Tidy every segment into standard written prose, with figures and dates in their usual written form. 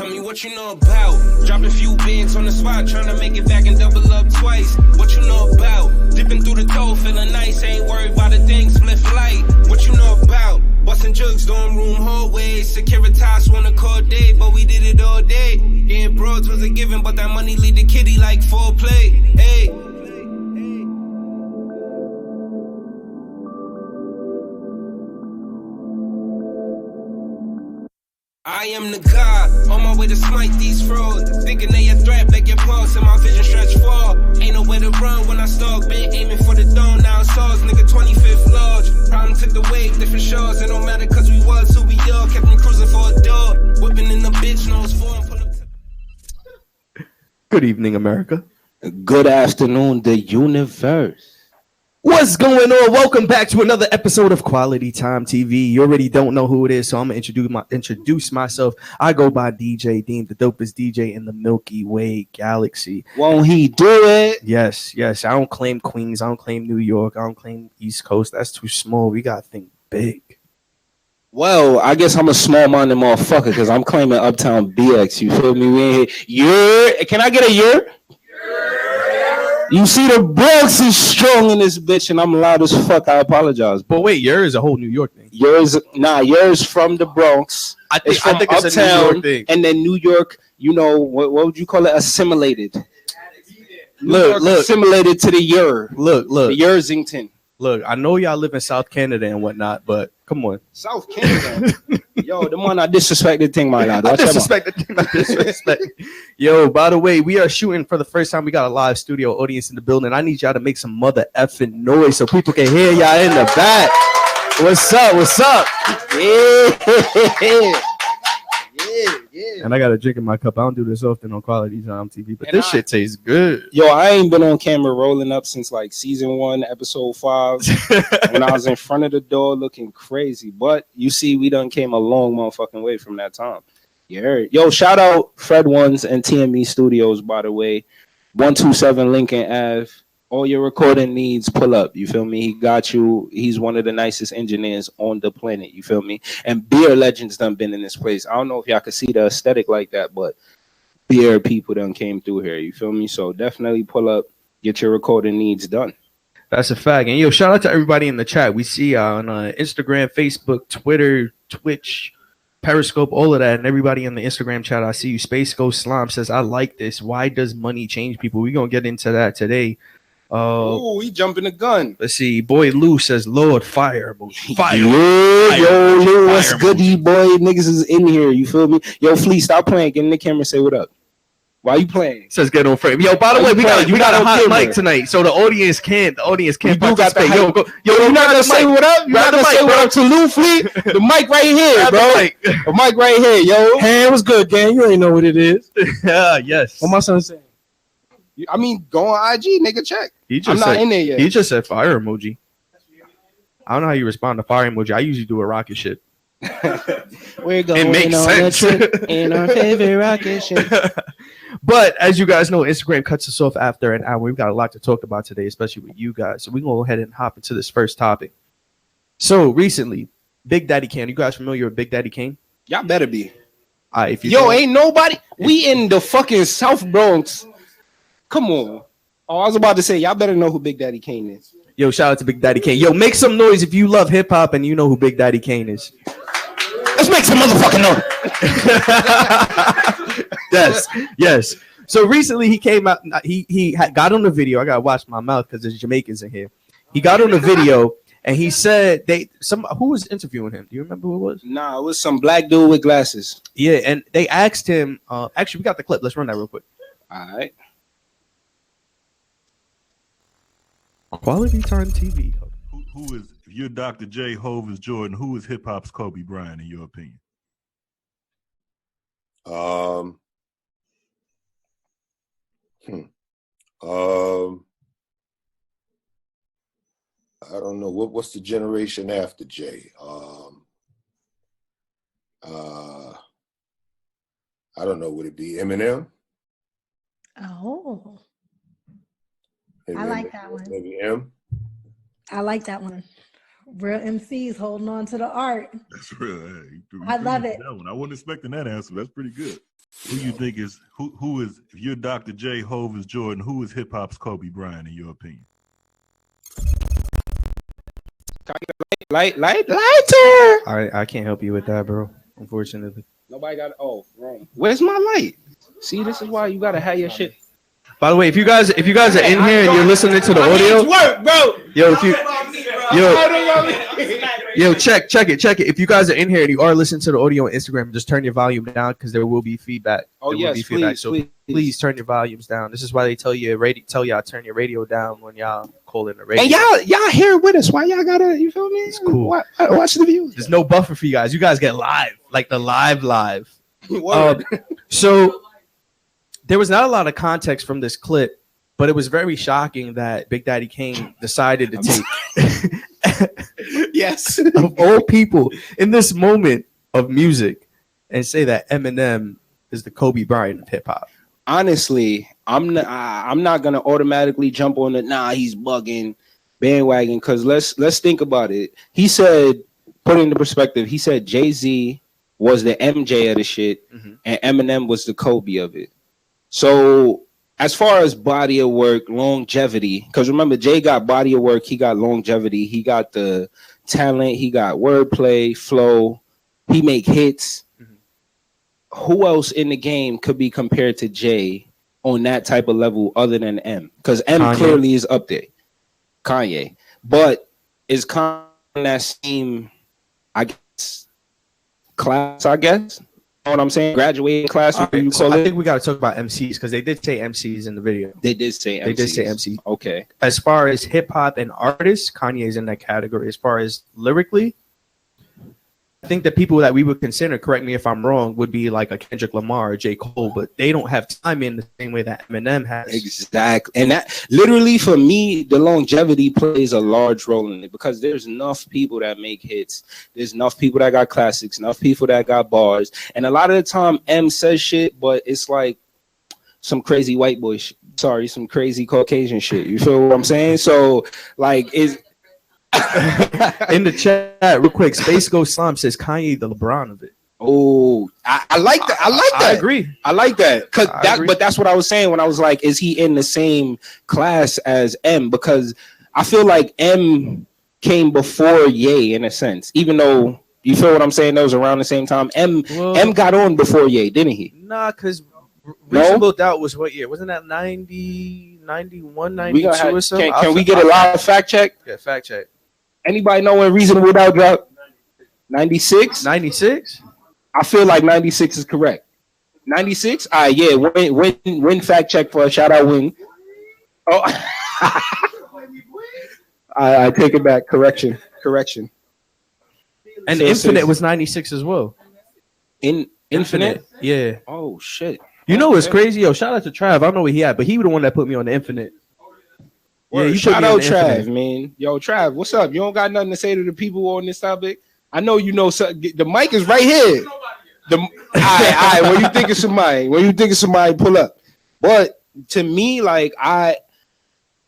Tell me what you know about. Dropped a few bins on the spot, trying to make it back and double up twice. What you know about? Dipping through the dough, feeling nice. Ain't worried about a thing, split light. What you know about? Busting jugs, dorm room hallways. Securitas wanna call day, but we did it all day. Getting broads was a given, but that money lead the kitty like foreplay. Hey. I am the god, on my way to smite these frauds. Thinking they a threat, beg your pulse, and my vision stretch far. Ain't nowhere to run when I stalk, been aiming for the dome, now it's ours, nigga 25th large. Problem took the wave, different shores, it don't matter cause we was who we are. Kept me cruising for a door, whipping in the bitch nose for him, pull up to... Good evening, America. Good afternoon, the universe. What's going on? Welcome back to another episode of Quality Time TV. You already don't know who it is, so I'm going to introduce myself. I go by DJ Deem, the dopest DJ in the Milky Way galaxy. Won't he do it? Yes. I don't claim Queens. I don't claim New York. I don't claim East Coast. That's too small. We got to think big. Well, I guess I'm a small-minded motherfucker because I'm claiming Uptown BX. You feel me? We ain't here. Can I get a year? You see, the Bronx is strong in this bitch, and I'm loud as fuck. I apologize. But wait, yours is a whole New York thing. Yours from the Bronx. I think it's Uptown, a New York thing. And then New York, you know, what would you call it? Assimilated. Look, assimilated to the Yer. Look. The Yersington. Look, I know y'all live in South Canada and whatnot, but come on. South Canada? Yo, the one I disrespected thing, my lad. I disrespect. Yo, by the way, we are shooting for the first time. We got a live studio audience in the building. I need y'all to make some mother effing noise so people can hear y'all in the back. What's up? Yeah. And I got a drink in my cup. I don't do this often on Quality Time TV, but this shit tastes good. Yo, I ain't been on camera rolling up since like season 1, episode 5, when I was in front of the door looking crazy. But you see, we done came a long motherfucking way from that time. You heard? Yo, shout out Fred Ones and TME Studios, by the way. 127 Lincoln Ave. All your recording needs, pull up. You feel me? He got you. He's one of the nicest engineers on the planet. You feel me? And beer legends done been in this place. I don't know if y'all can see the aesthetic like that, but beer people done came through here. You feel me? So definitely pull up. Get your recording needs done. That's a fact. And yo, shout out to everybody in the chat. We see on Instagram, Facebook, Twitter, Twitch, Periscope, all of that. And everybody in the Instagram chat, I see you. Space Ghost Slime says, I like this. Why does money change people? We're going to get into that today. Oh, he jumping the gun. Let's see. Boy Lou says, Lord, fire emoji. Fire. Yo, Lou, what's goody, boy? Niggas is in here. You feel me? Yo, Flea, stop playing. Get in the camera. Say what up. Why you playing? Says get on frame. Yo, by the way, we got a hot mic tonight, so the audience can't. Participate. Yo, you not gonna say what up? You not gonna say what up to Lou, Flea? The mic right here, bro. The mic right here, yo. Hey, what's good, gang? You ain't know what it is. Yes. What my son saying? I mean, go on IG, nigga, check. I'm not in there yet. He just said fire emoji. I don't know how you respond to fire emoji. I usually do a rocket ship. We're going it makes on sense. A trip in our favorite rocket ship. But as you guys know, Instagram cuts us off after an hour. We've got a lot to talk about today, especially with you guys. So we're going to go ahead and hop into this first topic. So recently, Big Daddy Kane. You guys familiar with Big Daddy Kane? Y'all better be. Ain't nobody. We in the fucking South Bronx. Come on. Oh, I was about to say, y'all better know who Big Daddy Kane is. Yo, shout out to Big Daddy Kane. Yo, make some noise if you love hip hop and you know who Big Daddy Kane is. Let's make some motherfucking noise. Yes. So recently he came out. He got on the video. I gotta watch my mouth because there's Jamaicans in here. He got on the video and he said who was interviewing him? Do you remember who it was? Nah, it was some black dude with glasses. Yeah, and they asked him. Actually, we got the clip. Let's run that real quick. All right. Quality Time TV. Who is, if you're Dr. J, Hov is Jordan, who is hip hop's Kobe Bryant in your opinion? I don't know what's the generation after Jay. I don't know. Would it be Eminem? Oh, Maybe I like that one. Maybe M. I like that one. Real MCs holding on to the art. That's real. Hey, I love it. That one. I wasn't expecting that answer. That's pretty good. Who you think is who is, if you're Dr. J, Hov is Jordan, who is hip hop's Kobe Bryant in your opinion? Lighter. I can't help you with that, bro. Unfortunately. Nobody got. Oh, wrong. Where's my light? See, this is why you gotta have your shit. By the way, if you guys are in here and you're listening to the audio, work, bro. check it. If you guys are in here and you are listening to the audio on Instagram, just turn your volume down because there will be feedback. Oh there yes, will be feedback. please turn your volumes down. This is why they tell y'all turn your radio down when y'all call in the radio. And y'all here with us. Why y'all gotta? You feel me? It's cool. Watch the views. There's no buffer for you guys. You guys get live, like the live. Word. So there was not a lot of context from this clip, but it was very shocking that Big Daddy Kane decided to take Yes, of all people in this moment of music and say that Eminem is the Kobe Bryant of hip hop. honestly, I'm not gonna automatically jump on the he's bugging bandwagon, because let's think about it. He said, put it into perspective, he said Jay-Z was the MJ of the shit, and Eminem was the Kobe of it. So as far as body of work, longevity, because remember, Jay got body of work, he got longevity, he got the talent, he got wordplay, flow, he make hits. Who else in the game could be compared to Jay on that type of level other than M? Because M Kanye. Clearly is up there. Kanye. But is Kanye in that same, I guess, class, I guess? You know what I'm saying? Graduating class. Right, You so call I it? think we got to talk about MCs because they did say MCs in the video. They did say MCs. Okay. As far as hip hop and artists, Kanye is in that category. As far as lyrically, I think the people that we would consider, correct me if I'm wrong, would be like a Kendrick Lamar or J. Cole, but they don't have time in the same way that Eminem has. Exactly. And that literally, for me, the longevity plays a large role in it, because there's enough people that make hits. There's enough people that got classics, enough people that got bars. And a lot of the time M says shit, but it's like some crazy white boy some crazy Caucasian shit. You feel what I'm saying? So like is in the chat, real quick, Space Ghost Slime says Kanye the LeBron of it. Oh, I like that. I like that. I agree. I like that. But that's what I was saying when I was like, is he in the same class as M? Because I feel like M came before Ye in a sense, even though, you feel what I'm saying, that was around the same time. M got on before Ye, didn't he? Nah, because Reasonable Doubt was what year? Wasn't that 90, 91, 92 or something? Can we get a live fact check? Yeah, fact check. Anybody know when Reasonable Doubt dropped? 96? 96? I feel like 96 is correct. 96? All right, yeah. Win fact check for a shout out win. Oh, I take it back. Correction. And Infinite was 96 as well. Infinite? Yeah. Oh shit. You know what's crazy? Yo, shout out to Trav. I don't know where he at, but he was the one that put me on the Infinite. Yeah, you shout out Trav, man. Yo, Trav, what's up? You don't got nothing to say to the people on this topic? I know you know something. The mic is right here. All right. When you think of somebody, pull up. But to me, like,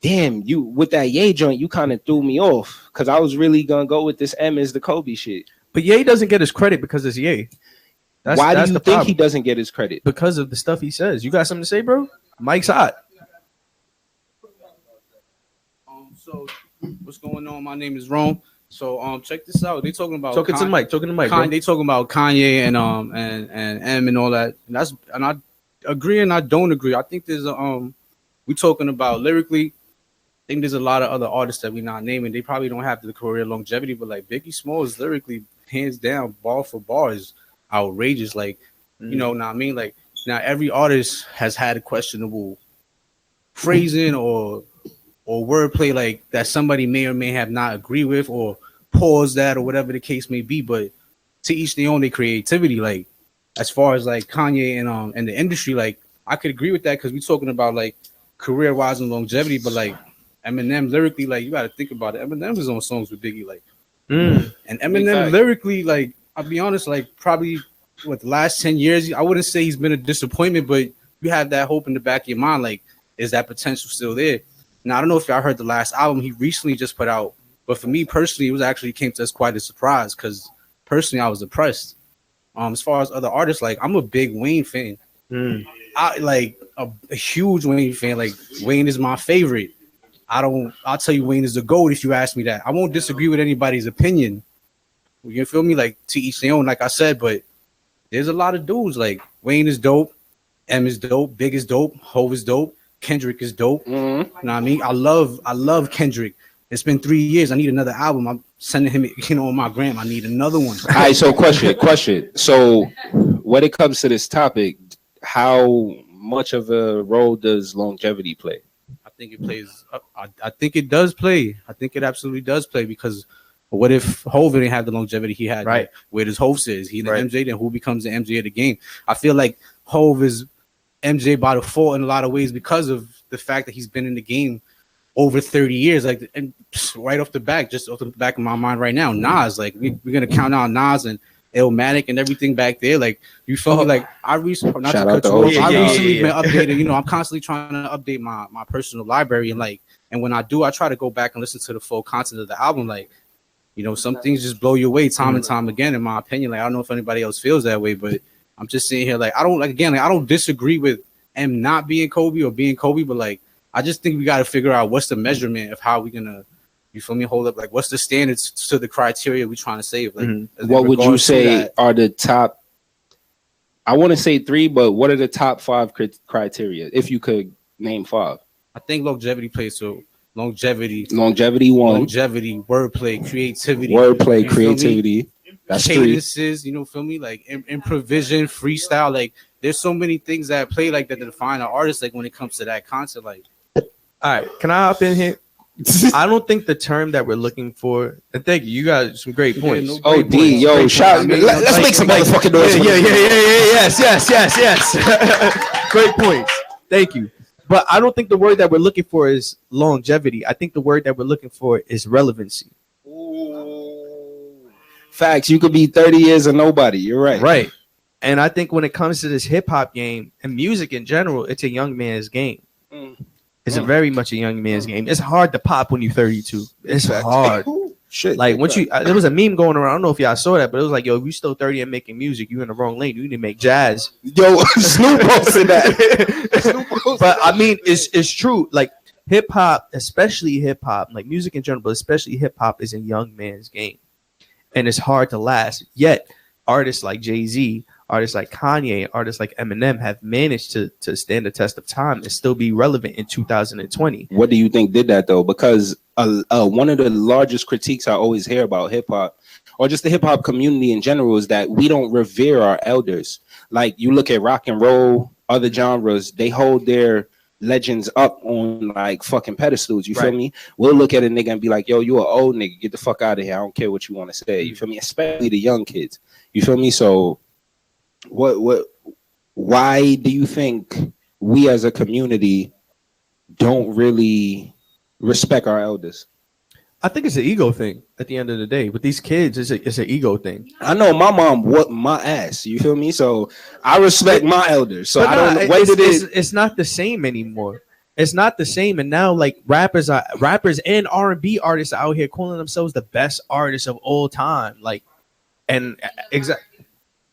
you with that Ye joint, you kind of threw me off, because I was really gonna go with this M is the Kobe shit. But Ye doesn't get his credit because it's Ye. Why do you think he doesn't get his credit? Because of the stuff he says. You got something to say, bro? Mike's hot. So what's going on? My name is Rome. So check this out. They talking about talking to the mic, They talking about Kanye and M and all that. And I agree and I don't agree. I think there's we talking about lyrically. I think there's a lot of other artists that we're not naming. They probably don't have the career longevity, but like Biggie Smalls lyrically, hands down, bar for bar is outrageous. Like, you know what I mean? Like, now every artist has had a questionable phrasing or wordplay, like that somebody may or may have not agree with or pause that or whatever the case may be. But to each their own, their creativity. Like, as far as like Kanye and the industry, like I could agree with that, because we're talking about like career wise and longevity. But like Eminem lyrically, like you got to think about it. Eminem was on songs with Biggie, like, and Eminem lyrically, like I'll be honest, like probably the last 10 years, I wouldn't say he's been a disappointment, but you have that hope in the back of your mind, like, is that potential still there? Now, I don't know if y'all heard the last album. He recently just put out But for me personally, it was actually came to us quite a surprise because personally I was depressed. As far as other artists, like I'm a big Wayne fan. I like a huge Wayne fan. Like Wayne is my favorite. I'll tell you Wayne is the GOAT if you ask me that. I won't disagree with anybody's opinion. You feel me? Like to each their own, like I said, but there's a lot of dudes like Wayne is dope, M is dope, Big is dope, Hov is dope, Kendrick is dope. You know what I mean? I love Kendrick. It's been 3 years. I need another album. I'm sending him, on my gram. I need another one. All right, so question. So when it comes to this topic, how much of a role does longevity play? I think it plays. I think it does play. I think it absolutely does play because what if Hov didn't have the longevity he had? Right. Where does Hov says he the MJ? Then who becomes the MJ of the game? I feel like Hov is MJ by default in a lot of ways because of the fact that he's been in the game over 30 years. Like, and right off the back, just off the back of my mind right now, Nas. Like we're gonna count out Nas and Illmatic and everything back there. Like you feel me? Like I recently been updated. I'm constantly trying to update my personal library and when I do, I try to go back and listen to the full content of the album. Like, some things just blow you away time and time again, in my opinion. Like I don't know if anybody else feels that way, but I'm just sitting here like I don't disagree with M not being Kobe or being Kobe, but like I just think we got to figure out what's the measurement of how we're gonna, hold up? Like, what's the standards to the criteria we're trying to save? Like, what would you say are the top? I want to say 3, but what are the top 5 criteria? If you could name 5, I think longevity plays. So longevity 1, longevity, wordplay, creativity. That's cadences, feel me? Like improvisation, freestyle. Like, there's so many things that play like that define an artist. Like when it comes to that concept, like. All right, can I hop in here? I don't think the term that we're looking for, and thank you, you got some great points. Shout! Let's make some motherfucking noise. Yes. Great points. Thank you. But I don't think the word that we're looking for is longevity. I think the word that we're looking for is relevancy. Facts. You could be 30 years or nobody. You're right. Right. And I think when it comes to this hip hop game and music in general, it's a young man's game. It's a very much a young man's game. It's hard to pop when you're 32. It's hard. Shit. Like once there was a meme going around. I don't know if y'all saw that, but it was like, yo, if you still 30 and making music, you in the wrong lane. You need to make jazz. Yo, Snoop posted that. But I mean, it's true. Like hip hop, especially hip hop, like music in general, but especially hip hop, is a young man's game, and it's hard to last. Yet artists like Jay-Z, artists like Kanye, artists like Eminem have managed to stand the test of time and still be relevant in 2020. What do you think did that though? Because one of the largest critiques I always hear about hip hop, or just the hip hop community in general, is that we don't revere our elders. Like you look at rock and roll, other genres, they hold their legends up on like fucking pedestals. You feel me? We'll look at a nigga and be like, yo, you an old nigga, get the fuck out of here. I don't care what you want to say. You feel me? Especially the young kids. You feel me? So why do you think we as a community don't really respect our elders? I think it's an ego thing at the end of the day. With these kids, it's an ego thing. I know my mom whooped my ass. You feel me? So I respect my elders. So I don't know. It's not the same anymore. It's not the same. And now like rappers and R&B artists are out here calling themselves the best artists of all time. Like, and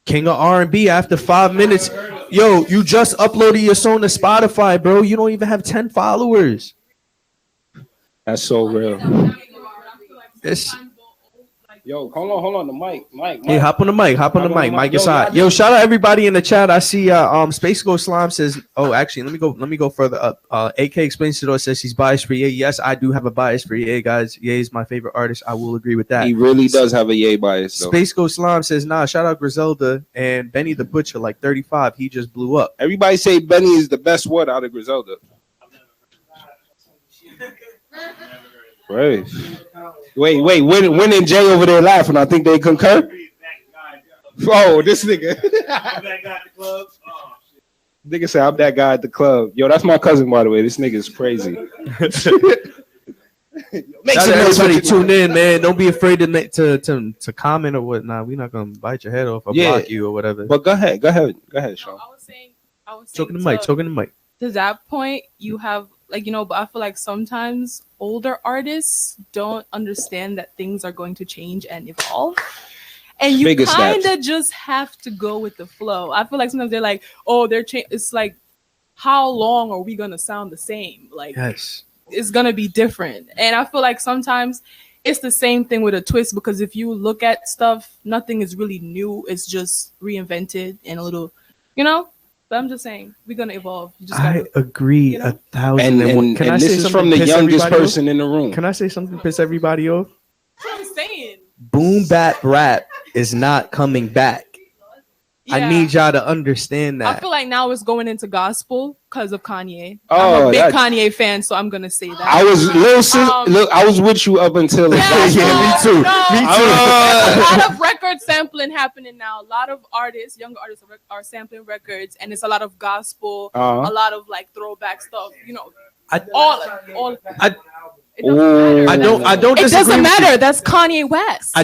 King of R&B after 5 minutes. Yo, you just uploaded your song to Spotify, bro. You don't even have 10 followers. That's so real. Yo, hold on, the mic. Hey, hop on the mic. Mike is hot. Yo, shout out everybody in the chat. I see Space Ghost Slime says, oh, actually, let me go further up. AK Explains to us says he's biased for Ye. Yes, I do have a bias for Ye, guys. Ye is my favorite artist. I will agree with that. He really does have a Ye bias, though. Space Ghost Slime says, nah, shout out Griselda and Benny the Butcher, like 35. He just blew up. Everybody say Benny is the best one out of Griselda. Right. Wait. When and Jay over there laughing, I think they concur. Oh, this nigga. I'm that guy at the club. Oh, shit. Nigga say I'm that guy at the club. Yo, that's my cousin, by the way. This nigga is crazy. Make sure everybody tune in, man. Don't be afraid to comment or whatnot. We're not gonna bite your head off or block you or whatever. But go ahead, Sean. I was saying Choking the mic. to that point, you have like, you know, but I feel like sometimes older artists don't understand that things are going to change and evolve. And you kind of just have to go with the flow. I feel like sometimes they're like, oh, it's like, how long are we going to sound the same? Like, it's going to be different. And I feel like sometimes it's the same thing with a twist, because if you look at stuff, nothing is really new. It's just reinvented and a little, you know? But I'm just saying, we're gonna evolve. You just gotta, agree, you know? 1,000. Can I this say is something from the piss youngest everybody person off? in the room. Can I say something piss everybody off? That's what I'm saying. Boom bap rap is not coming back. I need y'all to understand that. I feel like now it's going into gospel because of Kanye. Oh, I'm a big Kanye fan, so I'm gonna say that. I was look, I was with you up until me too. There's a lot of record sampling happening now. A lot of artists, younger artists, are sampling records, and it's a lot of gospel, a lot of like throwback stuff. You know, all. I don't. It doesn't matter. That's Kanye West. Are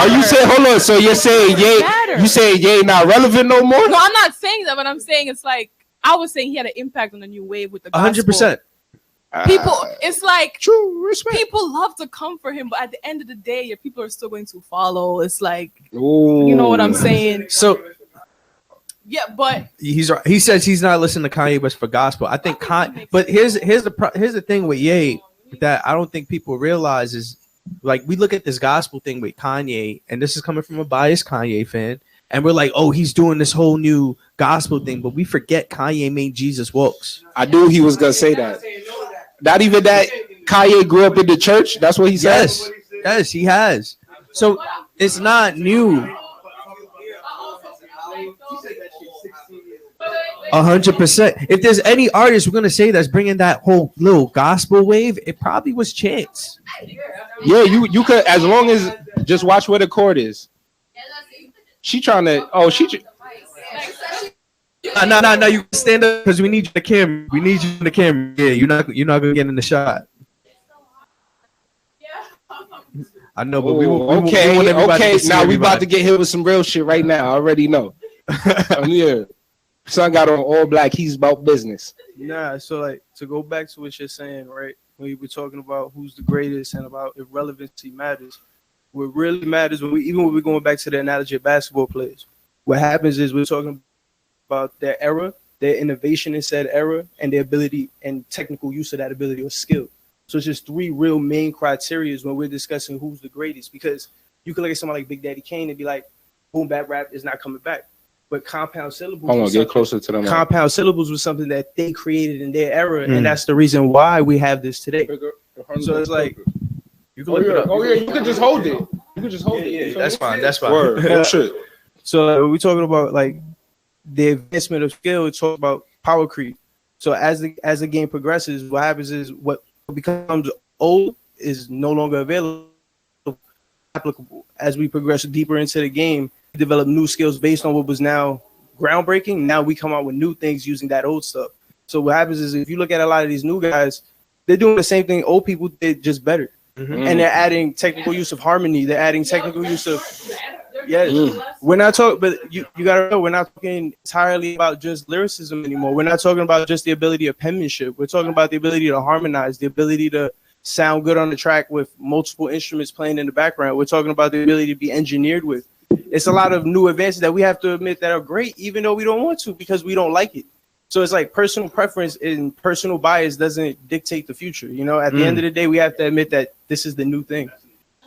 you saying? Hold on. So you're saying Ye? You saying Ye not relevant no more? No, I'm not saying that. But I'm saying it's like I was saying he had an impact on the new wave with the gospel. 100%. People, it's like true respect. People love to come for him, but at the end of the day, your people are still going to follow. It's like, you know what I'm saying? So. Yeah, but he's right. He says he's not listening to Kanye West for gospel. I think but here's the thing with Ye that I don't think people realize is, like, we look at this gospel thing with Kanye, and this is coming from a biased Kanye fan, and we're like, oh, he's doing this whole new gospel thing, but we forget Kanye made Jesus Walks. I knew he was gonna say that. Not even that Kanye grew up in the church. That's what he said. Yes, he has. So it's not new. 100%. If there's any artist we're gonna say that's bringing that whole little gospel wave, it probably was Chance. Yeah, you could, as long as just watch where the chord is. She trying to. Oh, she. No. You stand up because we need you in the camera. We need you in the camera. Yeah, you're not gonna get in the shot. I know, but we okay. Now we about to get hit with some real shit right now. I already know. Yeah. Son got on all black. He's about business. Nah, so like to go back to what you're saying, right? When we were talking about who's the greatest and about irrelevancy matters. What really matters when we're going back to the analogy of basketball players. What happens is we're talking about their era, their innovation in said era, and their ability and technical use of that ability or skill. So it's just three real main criteria when we're discussing who's the greatest. Because you could look at someone like Big Daddy Kane and be like, boom bap rap is not coming back. But compound syllables. Hold on, get closer to them. Compound syllables was something that they created in their era, and that's the reason why we have this today. So it's like you can look it up. Oh yeah, you can just hold it. You can just hold it. Yeah, that's fine. That's fine. Word. Oh shit. So we're talking about like the advancement of skill. We talk about power creep. So as the game progresses, what happens is what becomes old is no longer available, applicable. As we progress deeper into the game, we develop new skills based on what was now groundbreaking. Now we come out with new things using that old stuff. So what happens is if you look at a lot of these new guys, they're doing the same thing old people did, just better. And they're adding technical use of harmony. They're adding technical use of We're not talking, but you gotta know, we're not talking entirely about just lyricism anymore. We're not talking about just the ability of penmanship. We're talking about the ability to harmonize, the ability to sound good on the track with multiple instruments playing in the background. We're talking about the ability to be engineered with. It's a lot of new advances that we have to admit that are great, even though we don't want to because we don't like it. So it's like personal preference and personal bias doesn't dictate the future. You know, at the end of the day, we have to admit that this is the new thing.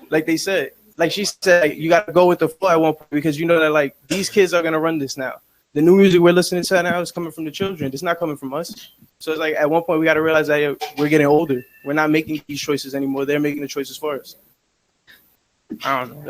Like they said, like she said, like, you got to go with the flow at one point because you know that like these kids are going to run this now. The new music we're listening to now is coming from the children. It's not coming from us. So it's like at one point we got to realize that we're getting older. We're not making these choices anymore. They're making the choices for us. I don't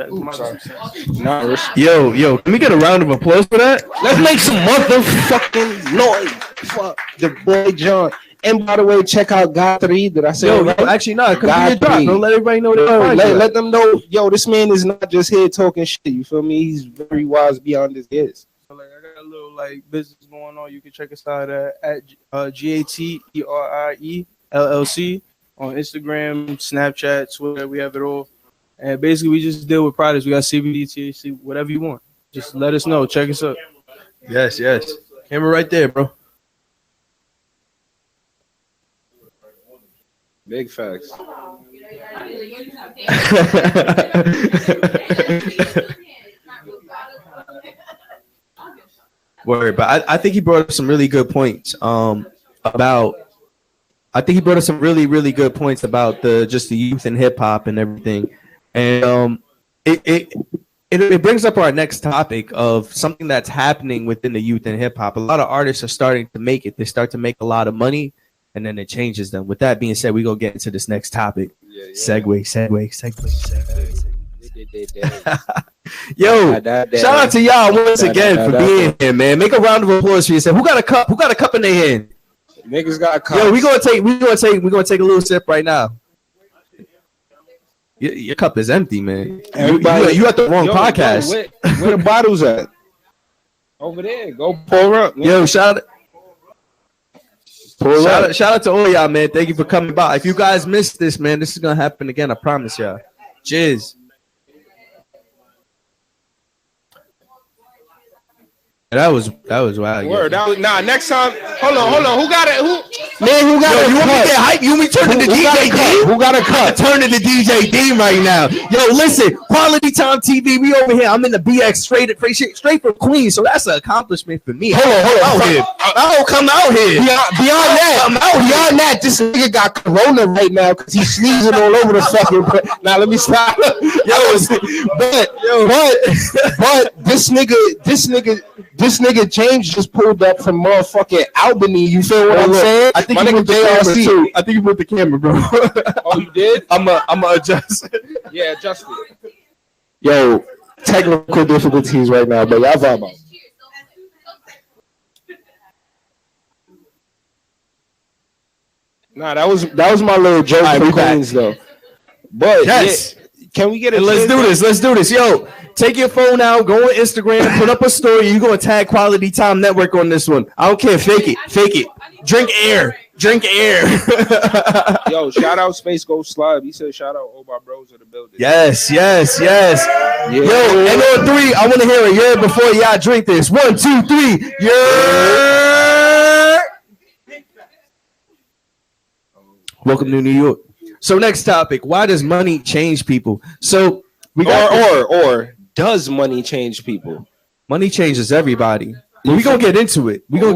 know. Yo, can we get a round of applause for that? Let's make some motherfucking noise. Fuck the boy John. And by the way, check out God 3. Did I say it right? Actually, no. God 3. Don't let everybody know that. Let them know. Yo, this man is not just here talking shit. You feel me? He's very wise beyond his years. So like, I got a little like business going on. You can check us out at GATERIE LLC on Instagram, Snapchat, Twitter. We have it all. And basically, we just deal with products. We got CBD, THC, whatever you want. Just let us know. Check us out. Yes. Camera right there, bro. Big facts. Word, but I think he brought up some really good points. About I think he brought up some really, really good points about the youth and hip hop and everything. And it brings up our next topic of something that's happening within the youth and hip hop. A lot of artists are starting to make it. They start to make a lot of money, and then it changes them. With that being said, we go get into this next topic. Yeah. Segue. Yo, shout out to y'all once again for being here, man. Make a round of applause for yourself. Who got a cup? Who got a cup in their hand? Niggas got a cup. Yo, we're gonna take a little sip right now. Your cup is empty, man. You at the wrong podcast. Where the bottles at? Over there. Go pour up. Man. Yo, shout out to all y'all, man. Thank you for coming by. If you guys missed this, man, this is gonna happen again. I promise y'all. Cheers. That was wild. Word. Next time. Hold on. Who got it? You want me to get hype? You want me to turn into DJ Deem? Who got a cut? Turn into DJ Deem right now. Yo, listen, Quality Time TV. We over here. I'm in the BX straight from Queens, so that's an accomplishment for me. Hold on. I don't come out here. Beyond that, this nigga got corona right now because he's sneezing all over the fucking. Now let me stop. But this nigga James just pulled up from motherfucking Albany. You feel what I'm saying? I think he moved the camera too. I think you moved the camera, bro. Oh, you did? I'm a adjust. Yeah, adjust it. Yo, technical difficulties right now, but y'all vibe out. Nah, that was my little joke for Queens though. But yes. Yeah, can we get it? Let's do this. Yo, take your phone out, go on Instagram, put up a story. You're going to tag Quality Time Network on this one. I don't care. Fake it. Drink air. Yo, shout out Space Ghost Slide. He said shout out all my bros in the building. Yes. Yeah. Yo, and on 3, I want to hear a year before y'all drink this. 1, 2, 3. Yeah. Welcome to New York. So next topic, why does money change people? So we got or does money change people? Money changes everybody. We're gonna get into it. Let's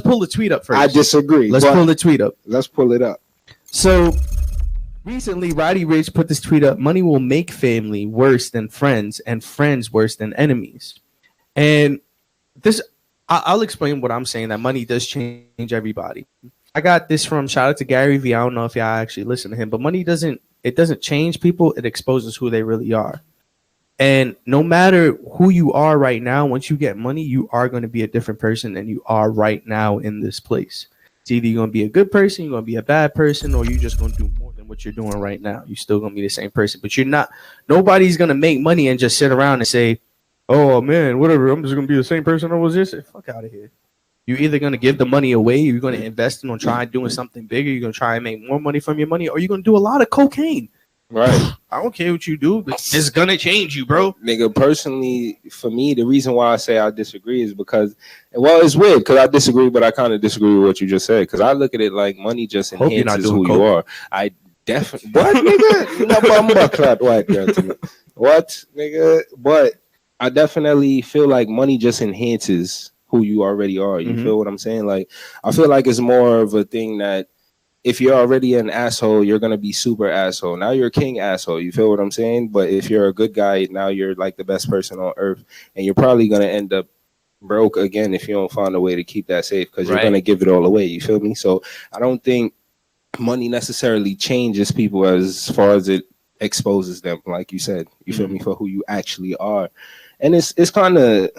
pull the tweet up first. I disagree. Let's pull the tweet up. Let's pull it up. So recently, Roddy Ricch put this tweet up: money will make family worse than friends, and friends worse than enemies. And this, I'll explain what I'm saying. That money does change everybody. I got this from shout out to Gary Vee. I don't know if y'all actually listen to him, but money doesn't change people. It exposes who they really are. And no matter who you are right now, once you get money, you are going to be a different person than you are right now in this place. It's either you're going to be a good person, you're going to be a bad person, or you're just going to do more than what you're doing right now. You're still going to be the same person, but you're not. Nobody's going to make money and just sit around and say, oh man, whatever, I'm just going to be the same person I was yesterday. Fuck out of here. You're either going to give the money away, you're going to invest in on trying doing something bigger, you're going to try and make more money from your money, or you're going to do a lot of cocaine. Right. I don't care what you do, but it's going to change you, bro. Nigga, personally, for me, the reason why I say I disagree is because, well, it's weird because I disagree, but I kind of disagree with what you just said because I look at it like money just enhances who you are. I definitely, what, nigga? What, nigga? But I definitely feel like money just enhances who you already are. You feel what I'm saying? Like, I feel like it's more of a thing that if you're already an asshole, you're going to be super asshole. Now you're king asshole. You feel what I'm saying? But if you're a good guy, now you're like the best person on earth. And you're probably going to end up broke again if you don't find a way to keep that safe because you're going to give it all away. You feel me? So I don't think money necessarily changes people as far as it exposes them, like you said. You feel me? For who you actually are. And it's kind of,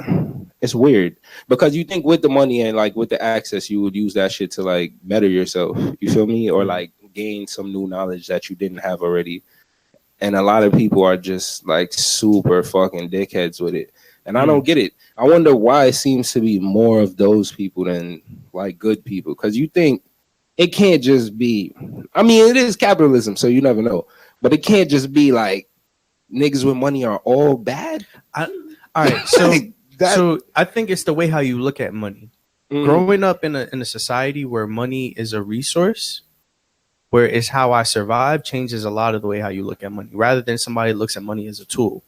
it's weird because you think with the money and like with the access, you would use that shit to like better yourself. You feel me? Or like gain some new knowledge that you didn't have already. And a lot of people are just like super fucking dickheads with it. And I don't get it. I wonder why it seems to be more of those people than like good people. Because you think it can't just be, I mean, it is capitalism, so you never know. But it can't just be like niggas with money are all bad. All right, so so I think it's the way how you look at money. growing up in a society where money is a resource, where it's how I survive, changes a lot of the way how you look at money, rather than somebody looks at money as a tool.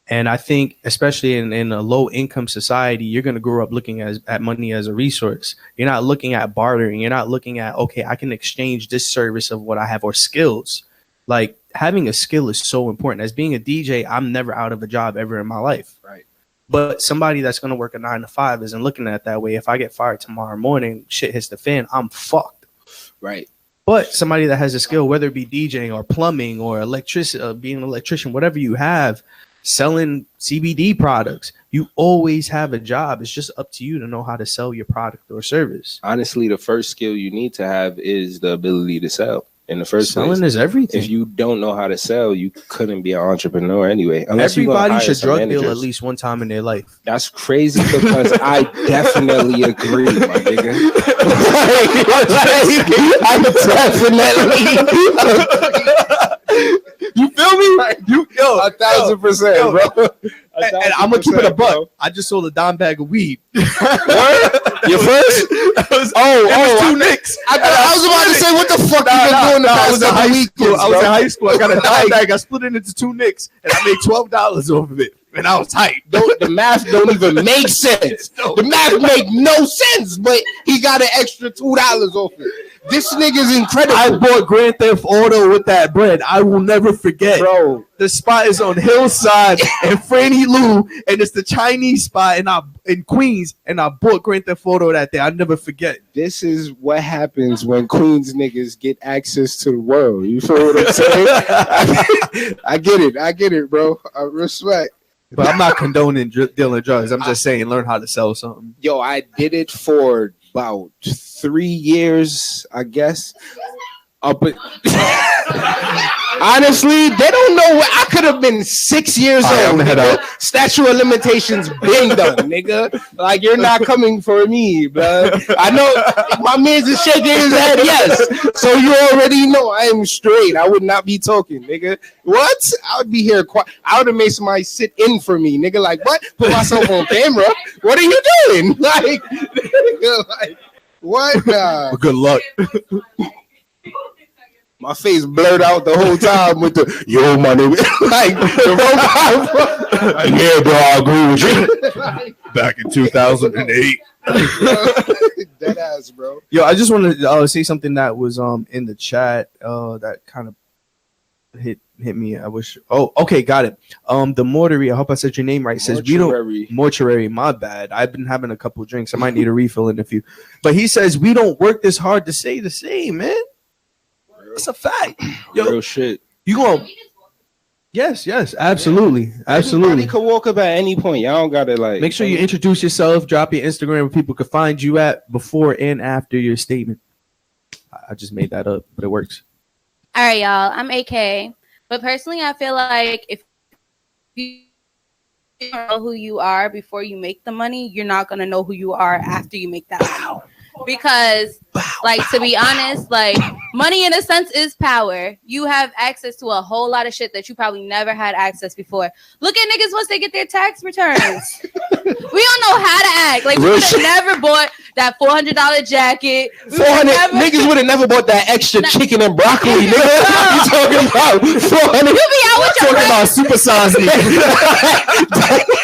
And I think, especially in a low income society, you're going to grow up looking at money as a resource. You're not looking at bartering. You're not looking at, okay, I can exchange this service of what I have, or skills. Like, having a skill is so important. As being a DJ, I'm never out of a job ever in my life. Right. But somebody that's going to work a 9 to 5 isn't looking at it that way. If I get fired tomorrow morning, shit hits the fan, I'm fucked. Right. But somebody that has a skill, whether it be DJing or plumbing or being an electrician, whatever you have, selling CBD products, you always have a job. It's just up to you to know how to sell your product or service. Honestly, the first skill you need to have is the ability to sell. In the first place, selling is everything. If you don't know how to sell, you couldn't be an entrepreneur anyway. Everybody should drug deal at least one time in their life. That's crazy because I definitely agree, my nigga. You feel me? You 1,000%, bro. And I'm gonna keep it a buck. I just sold a dime bag of weed. Your first? It was 2 nicks. I was about to say, what the fuck you been doing the past couple weekends? I was in high school. I got a dime bag. I split it into 2 nicks, and I made $12 off of it. And I was tight. The math don't even make sense. The math make no sense, but he got an extra $2 off it. This nigga's incredible. I bought Grand Theft Auto with that bread. I will never forget. Bro, the spot is on Hillside and Franny Lou, and it's the Chinese spot in Queens, and I bought Grand Theft Auto that day. I'll never forget. This is what happens when Queens niggas get access to the world. You feel what I'm saying? I get it, bro. I respect. But I'm not condoning dealing drugs. I'm just saying learn how to sell something. Yo, I did it for about 3 years, I guess. Honestly, they don't know. I could have been 6 years old. Statute of limitations been done, nigga. Like, you're not coming for me, bro. I know my man's is shaking his head, yes. So you already know I am straight. I would not be talking, nigga. What? I would be here quiet. I would have made somebody sit in for me, nigga. Like, what? Put myself on camera. What are you doing? Like, nigga, like what? Nah. Good luck. My face blurred out the whole time with the yo, my nigga. Like the robot. Yeah, bro, I agree with you. Back in 2008. Dead ass, bro. Yo, I just want to say something that was in the chat that kind of hit me. I wish. Oh, okay, got it. The Mortuary, I hope I said your name right. Says we don't mortuary. My bad. I've been having a couple drinks. I might need a refill in a few. But he says we don't work this hard to say the same, man. It's a fact. Yo, real shit. You going? Yes, absolutely. Everybody could walk up at any point. Y'all don't gotta like. Make sure you introduce yourself. Drop your Instagram where people can find you at before and after your statement. I just made that up, but it works. All right, y'all. I'm AK, but personally, I feel like if you don't know who you are before you make the money, you're not gonna know who you are after you make that money. Because, like, to be honest, like, money in a sense is power. You have access to a whole lot of shit that you probably never had access before. Look at niggas once they get their tax returns. We don't know how to act. Like, we would have never bought that $400 jacket. Niggas would have never bought that extra chicken and broccoli. Nigga, you talking about 400? You be out with your friends. Talking about supersize niggas.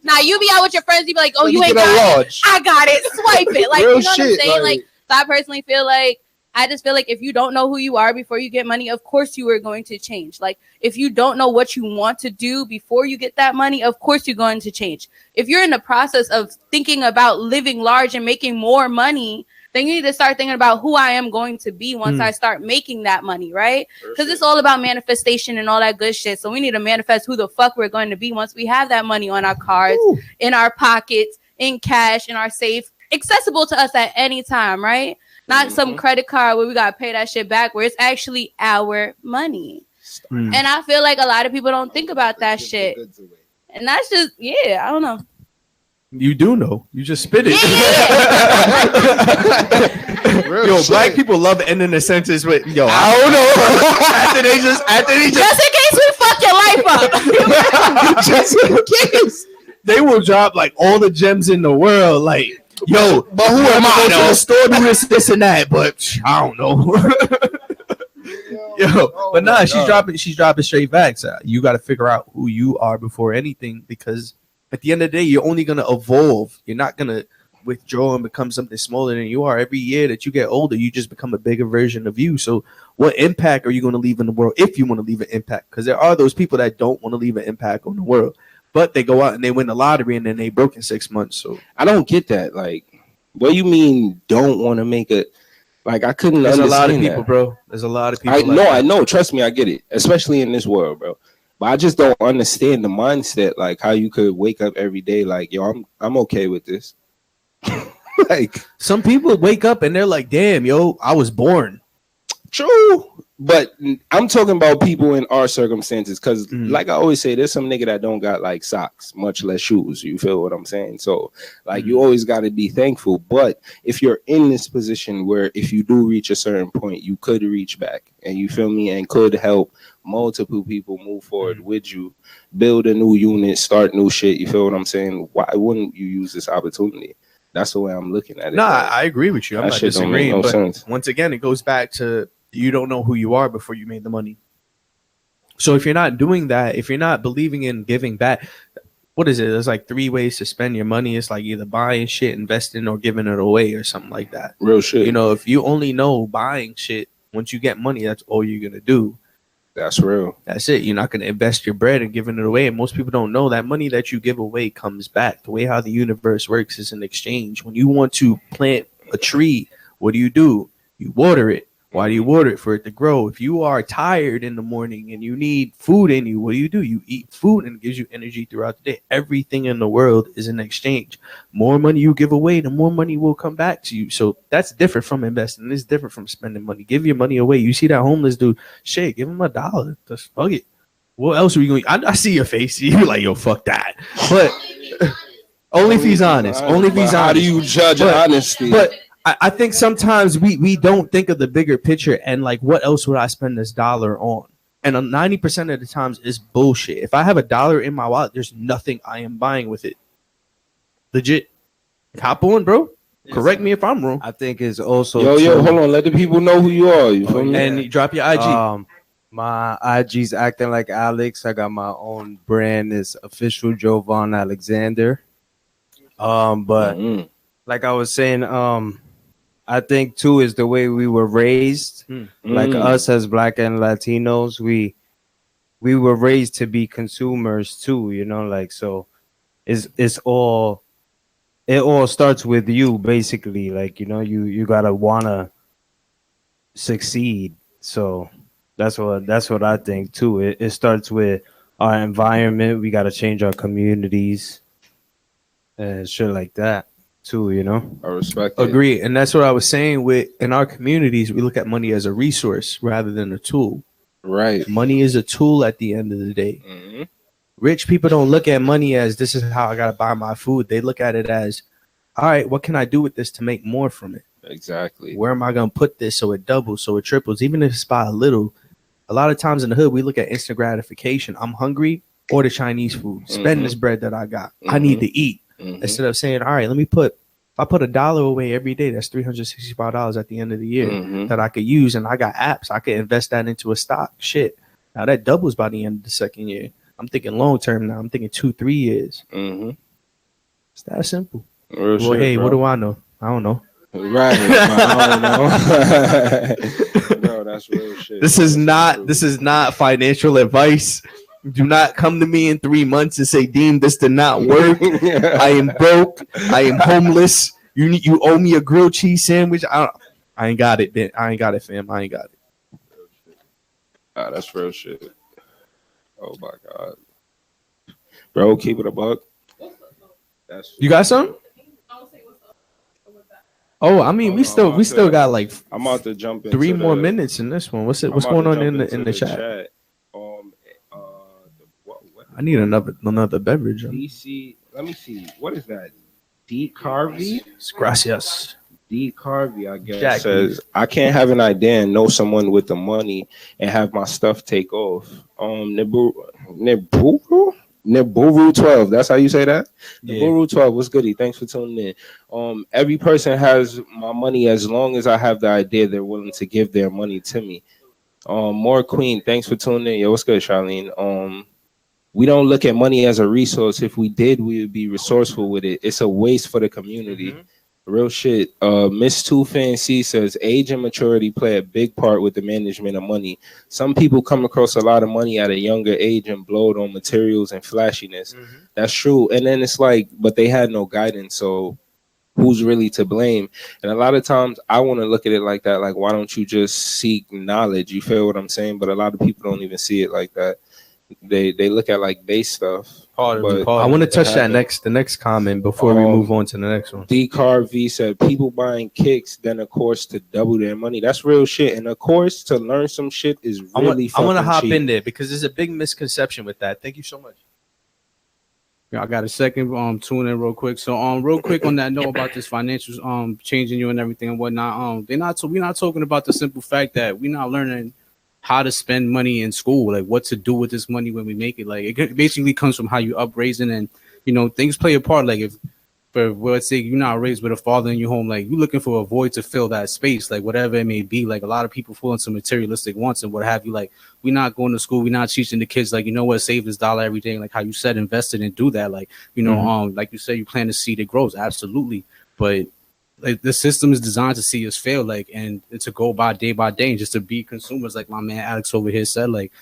Now you be out with your friends, you be like, oh, you ain't got it. I got it. Swipe it. Like, you know what I'm saying? Like, so I personally feel like, I just feel like if you don't know who you are before you get money, of course you are going to change. Like, if you don't know what you want to do before you get that money, of course you're going to change. If you're in the process of thinking about living large and making more money, then you need to start thinking about who I am going to be once I start making that money, right? Because it's all about manifestation and all that good shit. So we need to manifest who the fuck we're going to be once we have that money on our cards, in our pockets, in cash, in our safe, accessible to us at any time, right? Not some credit card where we got to pay that shit back, where it's actually our money. And I feel like a lot of people don't think about that shit. And that's just, I don't know. You do know. You just spit it. Yo, black people love ending a sentence with yo. I don't know. after they just in case we fuck your life up. Just in case. they will drop like all the gems in the world. Like, yo, but who am I? Go to the store, do this, and that. But I don't know. Yo, but nah, she's dropping straight facts. You got to figure out who you are before anything, because at the end of the day, you're only gonna evolve. You're not gonna withdraw and become something smaller than you are. Every year that you get older, you just become a bigger version of you. So what impact are you going to leave in the world if you want to leave an impact? Because there are those people that don't want to leave an impact on the world, but they go out and they win the lottery and then they broke in 6 months. So I don't get that. Like, what do you mean don't want to make it? Like, I couldn't There's understand a lot of people, that. bro. There's a lot of people. I know. Trust me, I get it. Especially in this world, bro. But I just don't understand the mindset, like how you could wake up every day like, yo, I'm okay with this. Like, some people wake up and they're like, damn, yo, I was born. True. But I'm talking about people in our circumstances, because like I always say, there's some nigga that don't got like socks, much less shoes. You feel what I'm saying? So like you always got to be thankful. But if you're in this position where if you do reach a certain point, you could reach back, and you feel me, and could help multiple people move forward with you, build a new unit, start new shit. You feel what I'm saying? Why wouldn't you use this opportunity? That's the way I'm looking at it. No, I agree with you. I'm not disagreeing. But sense. Once again, it goes back to you don't know who you are before you made the money. So if you're not doing that, if you're not believing in giving back, what is it? There's like 3 ways to spend your money. It's like either buying shit, investing, or giving it away, or something like that. Real shit. You know, if you only know buying shit, once you get money, that's all you're gonna do. That's real. That's it. You're not going to invest your bread and giving it away. And most people don't know that money that you give away comes back. The way how the universe works is an exchange. When you want to plant a tree, what do? You water it. Why do you water it? For it to grow. If you are tired in the morning and you need food in you, what do? You eat food, and it gives you energy throughout the day. Everything in the world is an exchange. More money you give away, the more money will come back to you. So that's different from investing. It's different from spending money. Give your money away. You see that homeless dude, shit, give him $1. Just fuck it. What else are we going to? I see your face. You're like, yo, fuck that. But only if he's honest. Only if he's honest. How do you judge honesty? But I think sometimes we don't think of the bigger picture and like, what else would I spend this dollar on? And 90% of the times is bullshit. If I have $1 in my wallet, there's nothing I am buying with it. Legit. Hop on, bro. Correct me if I'm wrong. I think it's also yo, hold on. Let the people know who you are. You feel me? And you drop your IG. My IG's acting like Alex. I got my own brand. It's official Jovan Alexander. But like I was saying, I think too is the way we were raised. Like us as Black and Latinos, we were raised to be consumers too, you know, like, so it all starts with you basically, like, you know, you gotta wanna succeed. So that's what I think too. It starts with our environment. We gotta change our communities and shit like that too, you know. I respect it. Agree. And that's what I was saying. With in our communities, we look at money as a resource rather than a tool. Right. Money is a tool at the end of the day. Rich people don't look at money as this is how I gotta buy my food. They look at it as, all right, what can I do with this to make more from it? Exactly. Where am I gonna put this so it doubles, so it triples, even if it's by a little? A lot of times in the hood, we look at instant gratification. I'm hungry, order Chinese food. Spend this bread that I got. I need to eat. Instead of saying, all right, if I put $1 away every day, that's $365 at the end of the year that I could use. And I got apps. I could invest that into a stock. Shit. Now that doubles by the end of the second year. I'm thinking long term now. I'm thinking 2-3 years. It's that simple. Real well, shit, hey, bro. what do I know? I don't know. Right. I don't know. Bro, that's real shit. This is not financial advice. Do not come to me in 3 months and say, Deem, this did not work. I am broke. I am homeless. You owe me a grilled cheese sandwich. I ain't got it, Ben. I ain't got it, fam. I ain't got it. That's real shit. Oh my God. Bro, keep it a buck. You got some? Oh, I mean, we still got like I'm about to jump in 3 more minutes in this one. What's going on in the chat? I need another beverage. DC, let me see. What is that? D Carvey? Gracias. D Carvey, I guess, says, I can't have an idea and know someone with the money and have my stuff take off. Nebuchadnezzar Nibiru 12. That's how you say that? Yeah. Nibiru 12. What's goody? Thanks for tuning in. Every person has my money as long as I have the idea they're willing to give their money to me. More Queen, thanks for tuning in. Yo, what's good, Charlene? We don't look at money as a resource. If we did, we would be resourceful with it. It's a waste for the community. Mm-hmm. Real shit. Miss Two Fancy says age and maturity play a big part with the management of money. Some people come across a lot of money at a younger age and blow it on materials and flashiness. Mm-hmm. That's true. And then it's like, but they had no guidance. So who's really to blame? And a lot of times I want to look at it like that. Like, why don't you just seek knowledge? You feel what I'm saying? But a lot of people don't even see it like that. They look at like base stuff. I want to touch the next comment before we move on to the next one. D Car V said people buying kicks, then a course to double their money. That's real shit. And a course to learn some shit is really I want to hop in there because there's a big misconception with that. Thank you so much. Yeah, I got a second. Tune in real quick. So real quick on that note about this financials changing you and everything and whatnot. We're not talking about the simple fact that we're not learning how to spend money in school, like what to do with this money when we make it. Like it basically comes from how you upraising, and things play a part. Like if, for let's say you're not raised with a father in your home, like you're looking for a void to fill that space, like whatever it may be. Like a lot of people fall into materialistic wants and what have you. Like we're not going to school, we're not teaching the kids like save this dollar every day. Like how you said, invest it and do that. Like like you said, you plant a seed, it grows. Absolutely, but like the system is designed to see us fail, like, and to go by day and just to be consumers, like my man Alex over here said. Like,